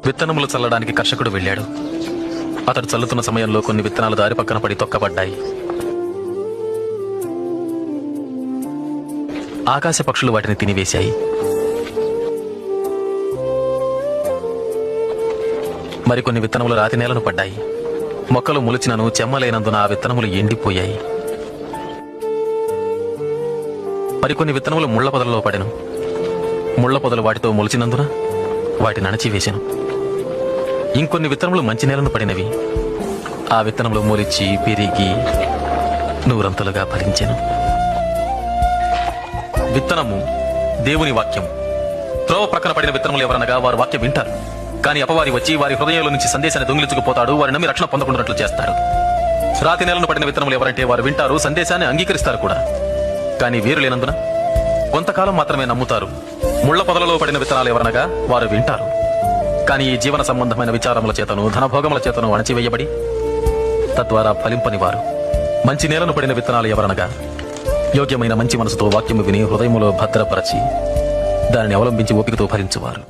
విత్తనములు చల్లడానికి కర్షకుడు వెళ్ళాడు. అతడు చల్లుతున్న సమయంలో కొన్ని విత్తనాలు దారి పక్కన పడి తొక్కబడ్డాయి. ఆకాశ పక్షులు వాటిని తినివేశాయి. మరికొన్ని విత్తనములు రాతి నేలను పడ్డాయి. మొక్కలు మొలిచినను చెమ్మలేనందున ఆ విత్తనములు ఎండిపోయాయి. మరికొన్ని విత్తనములు ముళ్ల పొదలలో పడెను. ముళ్ల పొదలు వాటితో మొలిచినందున వాటిని అణచివేశాను. ఇంకొన్ని విత్తనములు మంచి నేలను పడినవి. ఆ విత్తనములు మొలిచి పెరిగి నూరంతలుగా ఫలించెను. విత్తనము దేవుని వాక్యం. త్రోవ ప్రక్కన పడిన విత్తనములు ఎవరనగా వారు వాక్యం వింటారు, కానీ అపవాది వచ్చి వారి హృదయంలో నుంచి సందేశాన్ని దొంగిలించుకుపోతాడు. వారి నమ్మి రక్షణ పొందకుండాట్లు చేస్తాడు. రాతి నేలను పడిన విత్తనములు ఎవరంటే వారు వింటారు, సందేశాన్ని అంగీకరిస్తారు కూడా, కానీ వేరు లేనందున కొంతకాలం మాత్రమే నమ్ముతారు. ముళ్ల పొదలలో పడిన విత్తనాలు ఎవరనగా వారు వింటారు, కానీ ఈ జీవన సంబంధమైన విచారముల చేతను ధనభోగముల చేతను అణచివేయబడి తద్వారా ఫలింపని వారు. మంచి నేలను పడిన విత్తనాలు ఎవరనగా యోగ్యమైన మంచి మనసుతో వాక్యము విని హృదయములో భద్రపరచి దానిని అవలంబించి ఓపికతో ఫలించువారు.